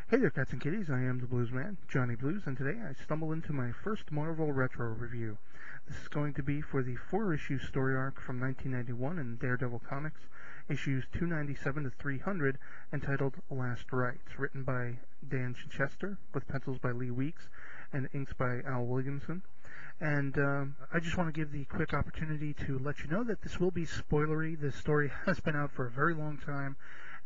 Hey there, cats and kitties. I am the Blues Man, Johnny Blues, and today I stumble into my first Marvel Retro review. This is going to be for the 4-issue story arc from 1991 in Daredevil Comics, issues 297 to 300, entitled Last Rites, written by Dan Chichester, with pencils by Lee Weeks, and inks by Al Williamson. And I just want to give the quick opportunity to let you know that this will be spoilery. This story has been out for a very long time.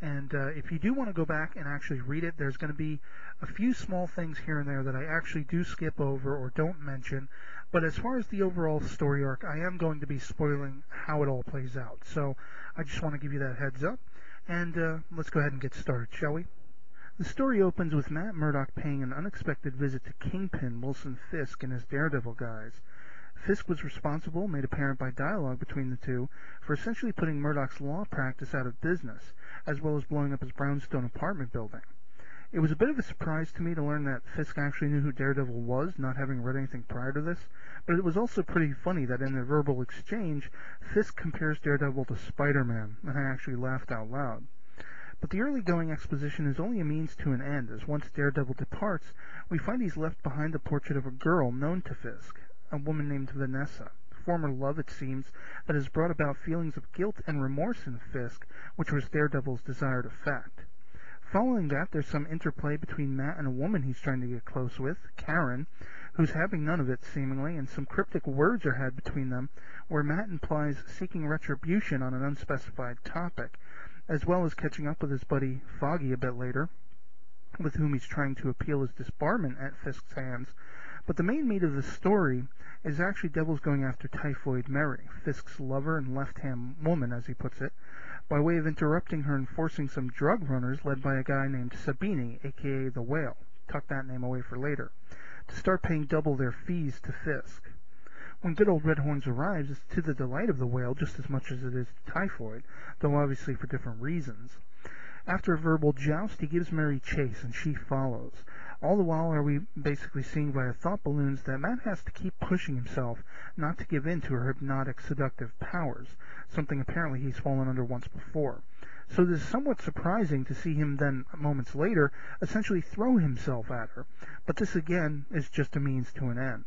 And if you do want to go back and actually read it, there's going to be a few small things here and there that I actually do skip over or don't mention. But as far as the overall story arc, I am going to be spoiling how it all plays out. So I just want to give you that heads up. And let's go ahead and get started, shall we? The story opens with Matt Murdock paying an unexpected visit to Kingpin Wilson Fisk in his Daredevil guise. Fisk was responsible, made apparent by dialogue between the two, for essentially putting Murdock's law practice out of business, as well as blowing up his brownstone apartment building. It was a bit of a surprise to me to learn that Fisk actually knew who Daredevil was, not having read anything prior to this, but it was also pretty funny that in their verbal exchange, Fisk compares Daredevil to Spider-Man, and I actually laughed out loud. But the early going exposition is only a means to an end, as once Daredevil departs, we find he's left behind the portrait of a girl known to Fisk, a woman named Vanessa, former love, it seems, that has brought about feelings of guilt and remorse in Fisk, which was Daredevil's desired effect. Following that, there's some interplay between Matt and a woman he's trying to get close with, Karen, who's having none of it, seemingly, and some cryptic words are had between them, where Matt implies seeking retribution on an unspecified topic, as well as catching up with his buddy Foggy a bit later, with whom he's trying to appeal his disbarment at Fisk's hands. But the main meat of the story is actually Devil's going after Typhoid Mary, Fisk's lover and left-hand woman, as he puts it, by way of interrupting her and forcing some drug runners led by a guy named Sabini, aka the Whale, tuck that name away for later, to start paying double their fees to Fisk. When good old Red Horns arrives, it's to the delight of the Whale just as much as it is to Typhoid, though obviously for different reasons. After a verbal joust, he gives Mary chase, and she follows. All the while are we basically seeing via thought balloons that Matt has to keep pushing himself not to give in to her hypnotic, seductive powers, something apparently he's fallen under once before. So it is somewhat surprising to see him then, moments later, essentially throw himself at her. But this again is just a means to an end.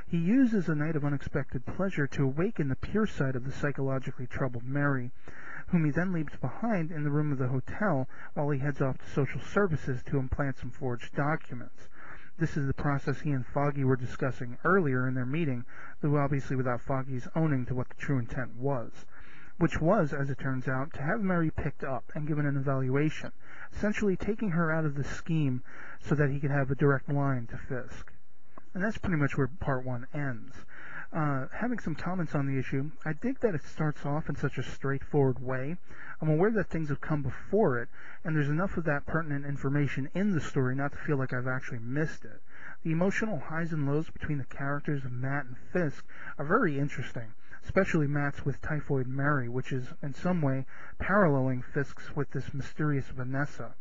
He uses a night of unexpected pleasure to awaken the pure side of the psychologically troubled Mary, whom he then leaves behind in the room of the hotel while he heads off to social services to implant some forged documents. This is the process he and Foggy were discussing earlier in their meeting, though obviously without Foggy's owning to what the true intent was, which was, as it turns out, to have Mary picked up and given an evaluation, essentially taking her out of the scheme so that he could have a direct line to Fisk. And that's pretty much where part 1 ends. Having some comments on the issue, I think that it starts off in such a straightforward way. I'm aware that things have come before it, and there's enough of that pertinent information in the story not to feel like I've actually missed it. The emotional highs and lows between the characters of Matt and Fisk are very interesting, especially Matt's with Typhoid Mary, which is in some way paralleling Fisk's with this mysterious Vanessa.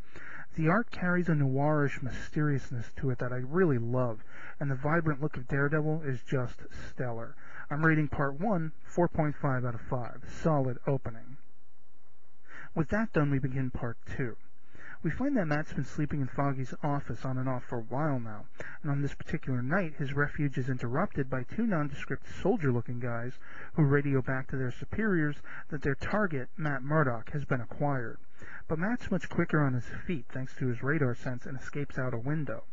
The art carries a noirish mysteriousness to it that I really love, and the vibrant look of Daredevil is just stellar. I'm rating part 1 4.5 out of 5. Solid opening. With that done, we begin part 2. We find that Matt's been sleeping in Foggy's office on and off for a while now, and on this particular night his refuge is interrupted by 2 nondescript soldier-looking guys who radio back to their superiors that their target, Matt Murdock, has been acquired. But Matt's much quicker on his feet thanks to his radar sense and escapes out a window.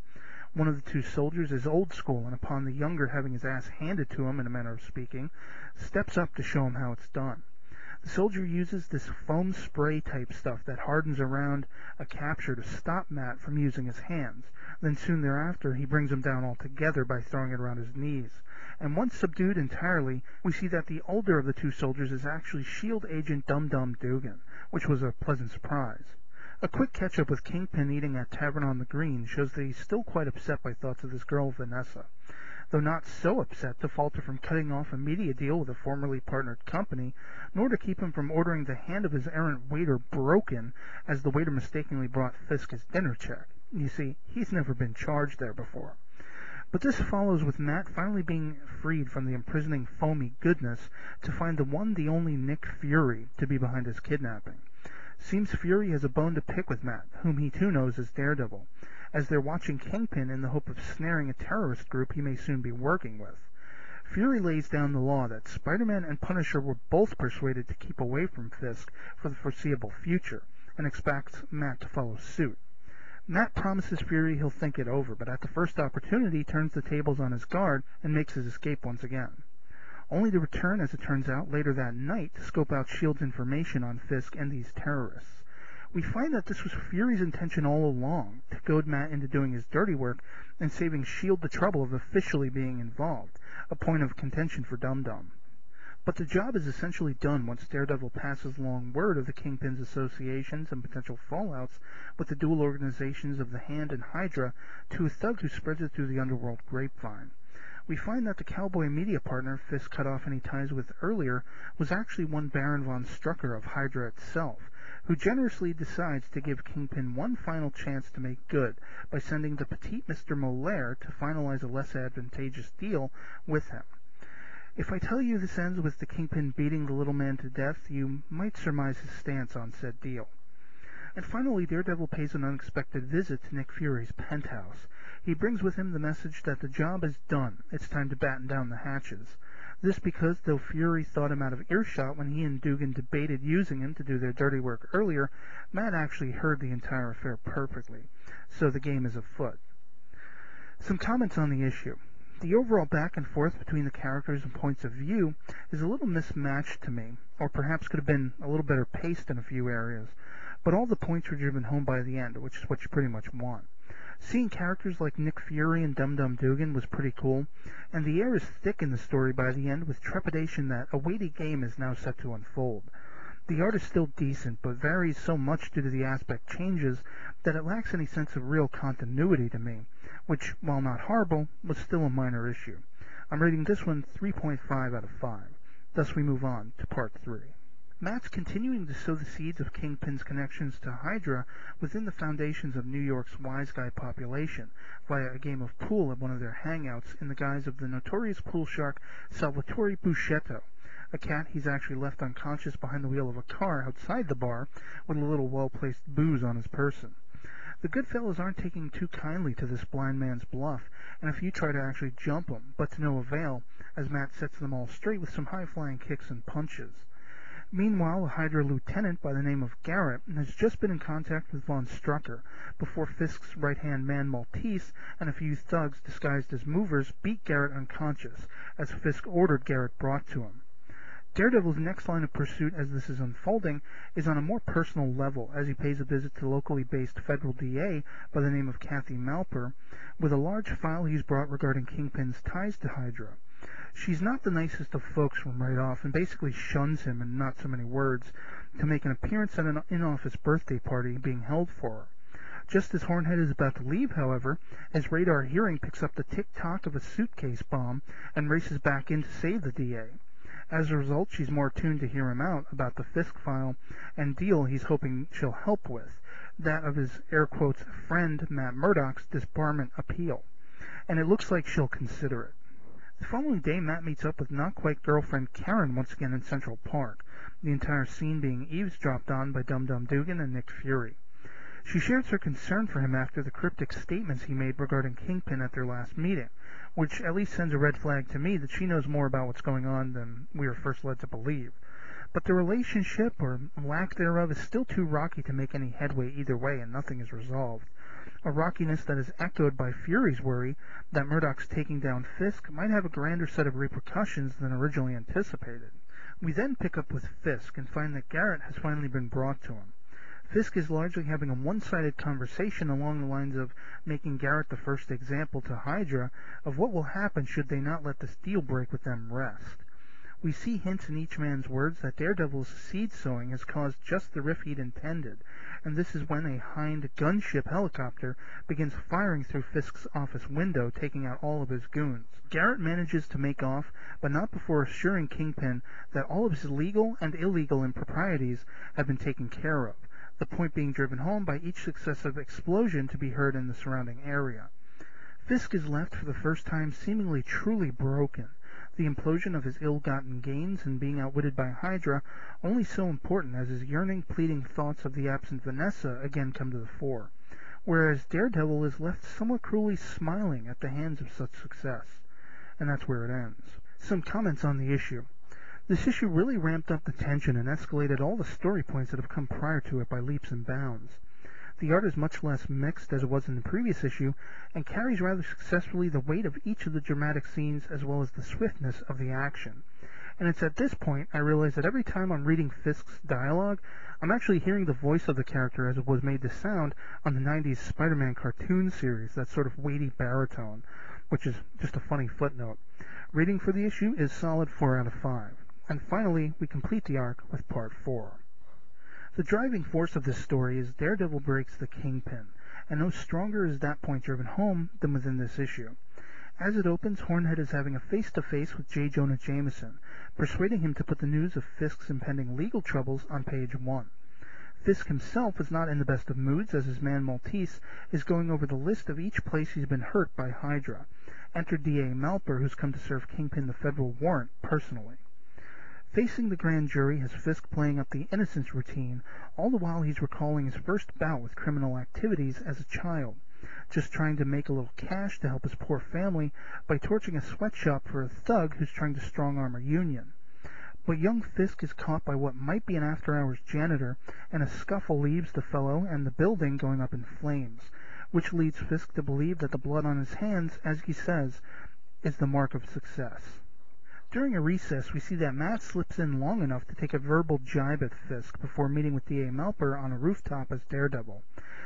One of the 2 soldiers is old school, and upon the younger having his ass handed to him, in a manner of speaking, steps up to show him how it's done. The soldier uses this foam spray type stuff that hardens around a capture to stop Matt from using his hands. Then soon thereafter he brings him down altogether by throwing it around his knees. And once subdued entirely, we see that the older of the 2 soldiers is actually S.H.I.E.L.D. agent Dum Dum Dugan, which was a pleasant surprise. A quick catch-up with Kingpin eating at Tavern on the Green shows that he's still quite upset by thoughts of this girl Vanessa, though not so upset to falter from cutting off a media deal with a formerly partnered company, nor to keep him from ordering the hand of his errant waiter broken as the waiter mistakenly brought Fisk his dinner check. You see, he's never been charged there before. But this follows with Matt finally being freed from the imprisoning foamy goodness to find the one, the only Nick Fury to be behind his kidnapping. Seems Fury has a bone to pick with Matt, whom he too knows as Daredevil, as they're watching Kingpin in the hope of snaring a terrorist group he may soon be working with. Fury lays down the law that Spider-Man and Punisher were both persuaded to keep away from Fisk for the foreseeable future, and expects Matt to follow suit. Matt promises Fury he'll think it over, but at the first opportunity turns the tables on his guard and makes his escape once again, only to return, as it turns out, later that night to scope out S.H.I.E.L.D.'s information on Fisk and these terrorists. We find that this was Fury's intention all along, to goad Matt into doing his dirty work and saving S.H.I.E.L.D. the trouble of officially being involved, a point of contention for Dum Dum. But the job is essentially done once Daredevil passes along word of the Kingpin's associations and potential fallouts with the dual organizations of the Hand and Hydra to a thug who spreads it through the underworld grapevine. We find that the cowboy media partner Fisk cut off any ties with earlier was actually one Baron von Strucker of Hydra itself, who generously decides to give Kingpin one final chance to make good by sending the petite Mr. Molaire to finalize a less advantageous deal with him. If I tell you this ends with the Kingpin beating the little man to death, you might surmise his stance on said deal. And finally, Daredevil pays an unexpected visit to Nick Fury's penthouse. He brings with him the message that the job is done. It's time to batten down the hatches. This because, though Fury thought him out of earshot when he and Dugan debated using him to do their dirty work earlier, Matt actually heard the entire affair perfectly. So the game is afoot. Some comments on the issue. The overall back and forth between the characters and points of view is a little mismatched to me, or perhaps could have been a little better paced in a few areas, but all the points were driven home by the end, which is what you pretty much want. Seeing characters like Nick Fury and Dum Dum Dugan was pretty cool, and the air is thick in the story by the end with trepidation that a weighty game is now set to unfold. The art is still decent, but varies so much due to the aspect changes that it lacks any sense of real continuity to me, which, while not horrible, was still a minor issue. I'm rating this one 3.5 out of 5. Thus we move on to Part 3. Matt's continuing to sow the seeds of Kingpin's connections to Hydra within the foundations of New York's wise guy population via a game of pool at one of their hangouts in the guise of the notorious pool shark Salvatore Buscetto, a cat he's actually left unconscious behind the wheel of a car outside the bar with a little well-placed booze on his person. The good fellows aren't taking too kindly to this blind man's bluff, and a few try to actually jump him, but to no avail, as Matt sets them all straight with some high-flying kicks and punches. Meanwhile, a Hydra lieutenant by the name of Garrett has just been in contact with von Strucker before Fisk's right-hand man Maltese and a few thugs disguised as movers beat Garrett unconscious, as Fisk ordered Garrett brought to him. Daredevil's next line of pursuit as this is unfolding is on a more personal level, as he pays a visit to locally based federal DA by the name of Kathy Malper with a large file he's brought regarding Kingpin's ties to Hydra. She's not the nicest of folks from right off and basically shuns him in not so many words to make an appearance at an in-office birthday party being held for her. Just as Hornhead is about to leave, however, his radar hearing picks up the tick-tock of a suitcase bomb and races back in to save the DA. As a result, she's more tuned to hear him out about the Fisk file and deal he's hoping she'll help with, that of his air quotes friend Matt Murdock's disbarment appeal, and it looks like she'll consider it. The following day, Matt meets up with not-quite-girlfriend Karen once again in Central Park, the entire scene being eavesdropped on by Dum Dum Dugan and Nick Fury. She shares her concern for him after the cryptic statements he made regarding Kingpin at their last meeting, which at least sends a red flag to me that she knows more about what's going on than we are first led to believe. But the relationship, or lack thereof, is still too rocky to make any headway either way, and nothing is resolved. A rockiness that is echoed by Fury's worry that Murdock's taking down Fisk might have a grander set of repercussions than originally anticipated. We then pick up with Fisk and find that Garrett has finally been brought to him. Fisk is largely having a one-sided conversation along the lines of making Garrett the first example to Hydra of what will happen should they not let this deal break with them rest. We see hints in each man's words that Daredevil's seed sowing has caused just the rift he'd intended, and this is when a Hind gunship helicopter begins firing through Fisk's office window, taking out all of his goons. Garrett manages to make off, but not before assuring Kingpin that all of his legal and illegal improprieties have been taken care of, the point being driven home by each successive explosion to be heard in the surrounding area. Fisk is left for the first time seemingly truly broken. the implosion of his ill-gotten gains and being outwitted by Hydra only so important as his yearning, pleading thoughts of the absent Vanessa again come to the fore, whereas Daredevil is left somewhat cruelly smiling at the hands of such success. And that's where it ends. Some comments on the issue. This issue really ramped up the tension and escalated all the story points that have come prior to it by leaps and bounds. The art is much less mixed as it was in the previous issue, and carries rather successfully the weight of each of the dramatic scenes as well as the swiftness of the action. And it's at this point I realize that every time I'm reading Fisk's dialogue, I'm actually hearing the voice of the character as it was made to sound on the 90s Spider-Man cartoon series, that sort of weighty baritone, which is just a funny footnote. Rating for the issue is solid 4 out of 5. And finally, we complete the arc with Part 4. The driving force of this story is Daredevil breaks the Kingpin, and no stronger is that point driven home than within this issue. As it opens, Hornhead is having a face-to-face with J. Jonah Jameson, persuading him to put the news of Fisk's impending legal troubles on page 1. Fisk himself is not in the best of moods as his man Maltese is going over the list of each place he's been hurt by Hydra. Enter D.A. Malper, who's come to serve Kingpin the federal warrant personally. Facing the grand jury has Fisk playing up the innocence routine, all the while he's recalling his first bout with criminal activities as a child, just trying to make a little cash to help his poor family by torching a sweatshop for a thug who's trying to strong-arm a union. But young Fisk is caught by what might be an after-hours janitor, and a scuffle leaves the fellow and the building going up in flames, which leads Fisk to believe that the blood on his hands, as he says, is the mark of success. During a recess, we see that Matt slips in long enough to take a verbal jibe at Fisk before meeting with D.A. Malper on a rooftop as Daredevil.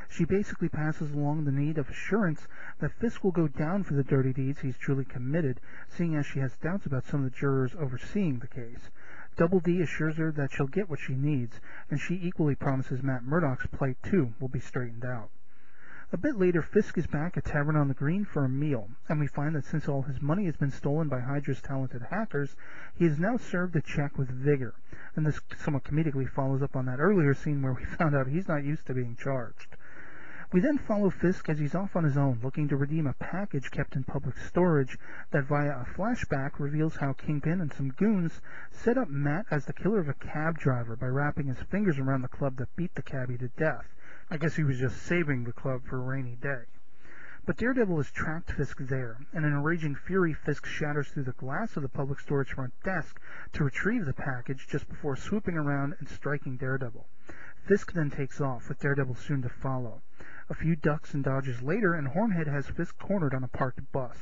She basically passes along the need of assurance that Fisk will go down for the dirty deeds he's truly committed, seeing as she has doubts about some of the jurors overseeing the case. Double D assures her that she'll get what she needs, and she equally promises Matt Murdock's plight, too, will be straightened out. A bit later, Fisk is back at Tavern on the Green for a meal, and we find that since all his money has been stolen by Hydra's talented hackers, he is now served a check with vigor, and this somewhat comedically follows up on that earlier scene where we found out he's not used to being charged. We then follow Fisk as he's off on his own, looking to redeem a package kept in public storage that via a flashback reveals how Kingpin and some goons set up Matt as the killer of a cab driver by wrapping his fingers around the club that beat the cabbie to death. I guess he was just saving the club for a rainy day. But Daredevil has tracked Fisk there, and in a raging fury, Fisk shatters through the glass of the public storage front desk to retrieve the package just before swooping around and striking Daredevil. Fisk then takes off, with Daredevil soon to follow. A few ducks and dodges later, and Hornhead has Fisk cornered on a parked bus.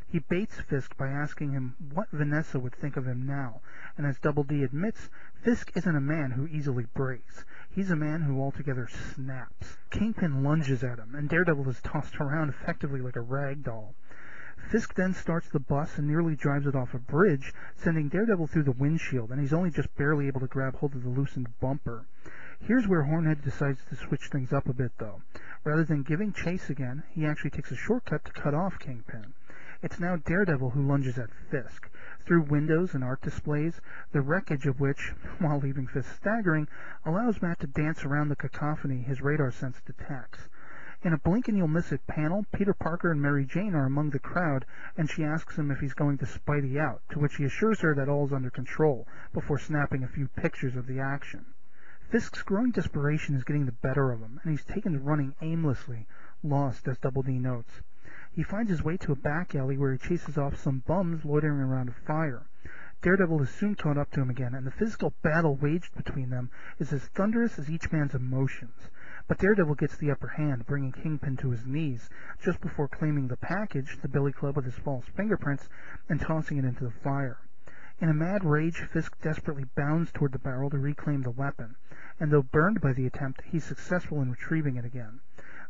He baits Fisk by asking him what Vanessa would think of him now, and as Double D admits, Fisk isn't a man who easily breaks. He's a man who altogether snaps. Kingpin lunges at him, and Daredevil is tossed around effectively like a rag doll. Fisk then starts the bus and nearly drives it off a bridge, sending Daredevil through the windshield, and he's only just barely able to grab hold of the loosened bumper. Here's where Hornhead decides to switch things up a bit, though. Rather than giving chase again, he actually takes a shortcut to cut off Kingpin. It's now Daredevil who lunges at Fisk, through windows and art displays, the wreckage of which, while leaving Fisk staggering, allows Matt to dance around the cacophony his radar sense detects. In a blink-and-you'll-miss-it panel, Peter Parker and Mary Jane are among the crowd, and she asks him if he's going to Spidey out, to which he assures her that all is under control, before snapping a few pictures of the action. Fisk's growing desperation is getting the better of him, and he's taken to running aimlessly, lost, as Double D notes. He finds his way to a back alley where he chases off some bums loitering around a fire. Daredevil is soon caught up to him again, and the physical battle waged between them is as thunderous as each man's emotions. But Daredevil gets the upper hand, bringing Kingpin to his knees, just before claiming the package, the billy club with his false fingerprints, and tossing it into the fire. In a mad rage, Fisk desperately bounds toward the barrel to reclaim the weapon, and though burned by the attempt, he's successful in retrieving it again.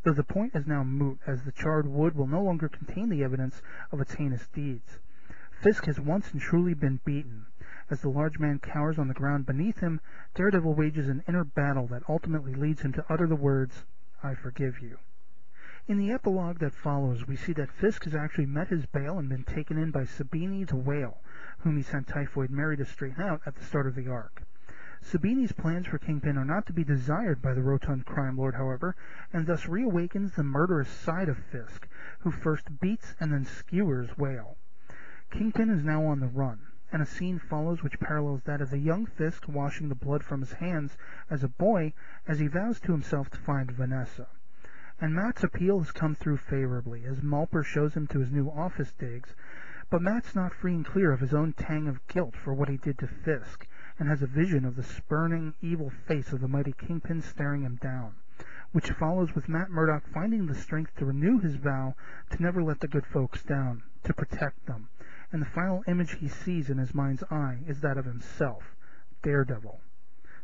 Though the point is now moot, as the charred wood will no longer contain the evidence of its heinous deeds. Fisk has once and truly been beaten. As the large man cowers on the ground beneath him, Daredevil wages an inner battle that ultimately leads him to utter the words, "I forgive you." In the epilogue that follows, we see that Fisk has actually met his bail and been taken in by Sabini the Whale, whom he sent Typhoid Mary to straighten out at the start of the arc. Sabini's plans for Kingpin are not to be desired by the rotund crime lord, however, and thus reawakens the murderous side of Fisk, who first beats and then skewers Whale. Kingpin is now on the run, and a scene follows which parallels that of the young Fisk washing the blood from his hands as a boy as he vows to himself to find Vanessa. And Matt's appeal has come through favorably as Malper shows him to his new office digs, but Matt's not free and clear of his own tang of guilt for what he did to Fisk, and has a vision of the spurning, evil face of the mighty Kingpin staring him down, which follows with Matt Murdock finding the strength to renew his vow to never let the good folks down, to protect them, and the final image he sees in his mind's eye is that of himself, Daredevil.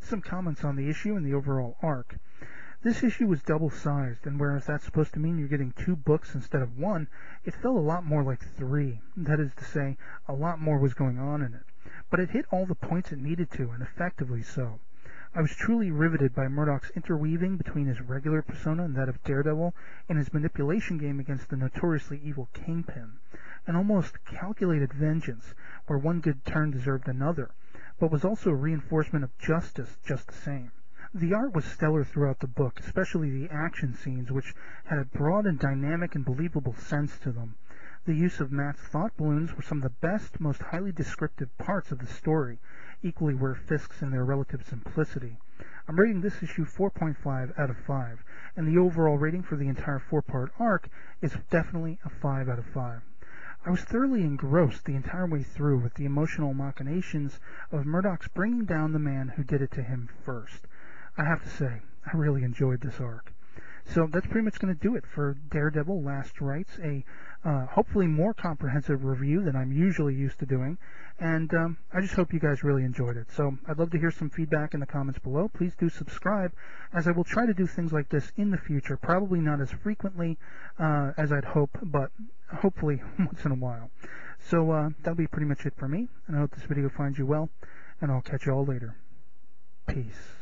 Some comments on the issue and the overall arc. This issue was double-sized, and whereas that's supposed to mean you're getting 2 books instead of 1, it felt a lot more like 3. That is to say, a lot more was going on in it. But it hit all the points it needed to, and effectively so. I was truly riveted by Murdock's interweaving between his regular persona and that of Daredevil, and his manipulation game against the notoriously evil Kingpin. An almost calculated vengeance, where one good turn deserved another, but was also a reinforcement of justice just the same. The art was stellar throughout the book, especially the action scenes, which had a broad and dynamic and believable sense to them. The use of Matt's thought balloons were some of the best, most highly descriptive parts of the story, equally were Fisk's in their relative simplicity. I'm rating this issue 4.5 out of 5, and the overall rating for the entire 4-part arc is definitely a 5 out of 5. I was thoroughly engrossed the entire way through with the emotional machinations of Murdock's bringing down the man who did it to him first. I have to say, I really enjoyed this arc. So that's pretty much going to do it for Daredevil Last Rites, a hopefully more comprehensive review than I'm usually used to doing, and I just hope you guys really enjoyed it. So I'd love to hear some feedback in the comments below. Please do subscribe, as I will try to do things like this in the future, probably not as frequently as I'd hope, but hopefully once in a while. So that'll be pretty much it for me, and I hope this video finds you well, and I'll catch you all later. Peace.